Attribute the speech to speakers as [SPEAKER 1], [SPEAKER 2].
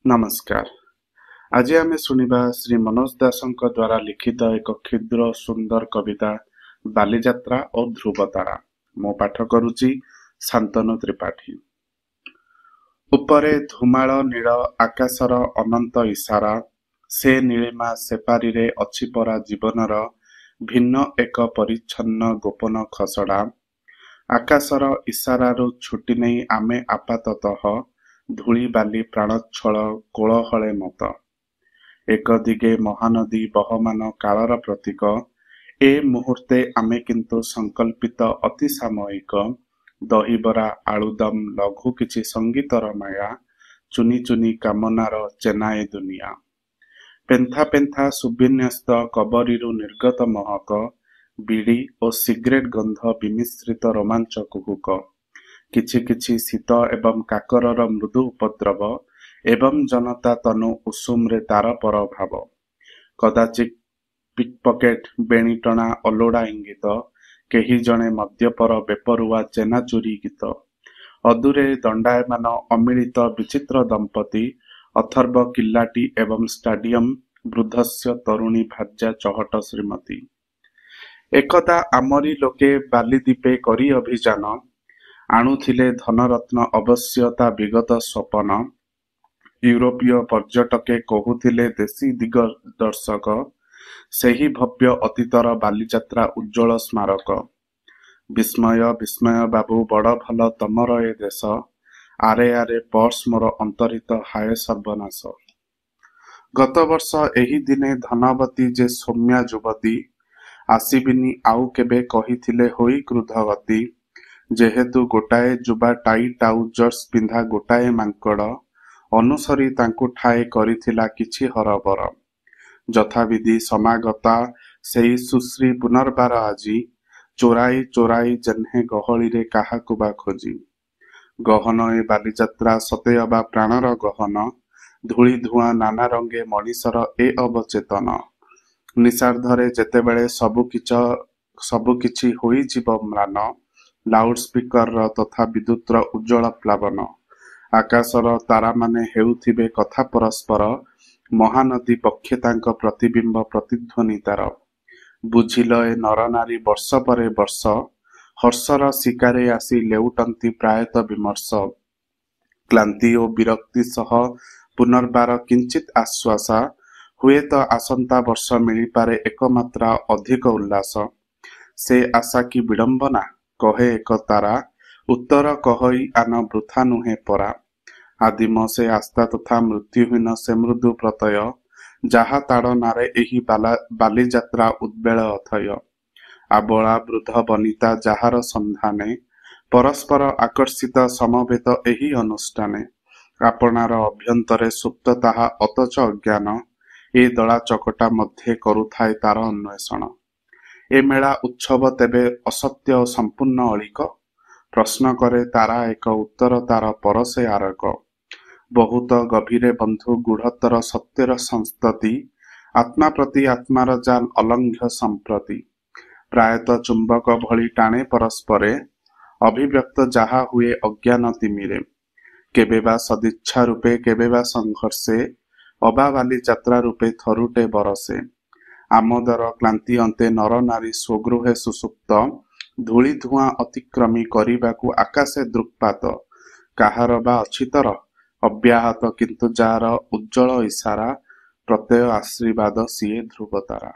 [SPEAKER 1] नमस्कार। आज आमे सुनिबा श्री मनोज दासଙ୍କ द्वारा लिखित एक क्षुद्र सुंदर कविता बालीजात्रा और ध्रुवतारा। मो पाठ करुची शांतनु त्रिपाठी। उपरे धूमाळ नील आकाशर अनंत इशारा, से नीलिमा सेपारीरे अछि परा जीवनर भिन्न एक परिच्छन्न गोपन खसड़ा। आकाशर इशारारु छुटी नहीं आमे आपाततः धूली बाली प्राणच्छल कोलहले मत। एक दिगे महानदी बहमान कालर प्रतीक, ए मुहूर्ते आमे किंतु संकल्पित अति सामयिक। दहीबरा आलुदम लघु किछि संगीतर माया, चुनी चुनी कामनार चेनाए दुनिया। पेंथा पेंथा सुविन्यस्त कबरीरु निर्गत महक, बीड़ी और सिगरेट गंध विमिश्रित रोमांच कुहुक। किछि किछि शीत एवं काकरर मृदु उपद्रव, एवं जनता तनु उषुम्रे तार पर भाव। कदाचित पिकपकेट बेणीटणा अलोड़ा इंगित, केही जणे मद्यपर बेपरुआ चेनाचुरी गीत। अदूरे दंडायमान अमिलित विचित्र दंपति, अथर्व किल्लाटी एवं स्टाडियम वृद्धस्य तरुणी भाज्या चहट श्रीमती। एकदा आमरी लोके बालीद्वीपे करी अभियान, आणुथिले धनरत्न अवश्यता विगत स्वपन। यूरोपीय पर्यटके कहुथिले देशी दिग्दर्शक, सेही भव्य अतीतर बालीजात्रा उज्ज्वल स्मारक। विस्मय विस्मय बाबू बड़ भल तमर ए देश, आरे आरे पर्स मोर अंतरित हाय सर्वनाश। गत वर्ष एही दिने धनवती जे सौम्या युवती, आसिबिनी आउ केबे कहिथिले होई क्रुद्धवती। जेहेतु गोटाए जुबा टाई ट्राउजर्स पिंधा गोटाए मांकड़, अनुसरी तांकु ठाए करिथिला किछि हरबर। यथाविधि समागता सेई सुश्री पुनर्बार आजी, चोराई चोराई जेन्हे गहलिरे काहाकु बा खोजी। गहन ए बालीजात्रा सते अबा प्राणर गहन, धूली धुआं नाना रंगे मनिषर ए अवचेतन। निशार्धरे जेतेबेले सबुकिछि होई जीव म्लान, लाउड स्पीकर तथा विद्युतर उज्ज्वल प्लावन। आकाशर तारा माने हेउथिबे कथा परस्पर, महानदी पक्षे तांक प्रतिबिंब प्रतिध्वनि तार। बुझिल ए नरनारी वर्ष परे वर्ष, हर्षर शिकारे आसी लेउटंती प्रायत विमर्श। क्लांति ओ विरक्ति सह पुनर्बार किंचित आश्वासा, हुए तो आसंता वर्ष मिलिपारे एकमात्रा अधिक उल्लास। से आशा की विडंबना, कहे एक तारा, उत्तर कहई आन वृथा नुहे परा। आदिम से आस्था तथा मृत्युहीन से मृदु प्रत्यय, जाहा ताड़नारे एही बालीजात्रा उद्वेल अथय। आबला वृद्ध बनिता जाहार संधाने, परस्पर आकर्षित समवेत एही अनुष्ठाने। आपनार अभ्यंतरे सुप्त ताहा अतच अज्ञान, ए दला चकटा मध्ये करुथाए तार अन्वेषण। ए मेला उत्सव तेबे असत्य और संपूर्ण अलिक, प्रश्न करे तारा एक उत्तर तार परसे आरक। बहुत गभीरे बंधु गूढ़तर सत्यर संस्तति, आत्मा प्रति आत्मार जान अलंघ्य संप्रति। प्रायत चुंबक भली टाणे परस्परे, अभिव्यक्त जाहा हुए अज्ञान तिमिरे। केबे बा सदिच्छा रूपे केबे बा संघर्षे, अबा बालीजात्रा रूपे थरुटे बरसे। आमोदर क्लांति अंते नर नारी स्वगृहे सुसुप्त, धूली धुआं अतिक्रमी करिबाकु आकाशे दृक्पात। काहार बा अछितर अव्याहत किंतु जार उज्ज्वल इशारा, प्रत्यय आशीर्वाद सिए ध्रुवतारा।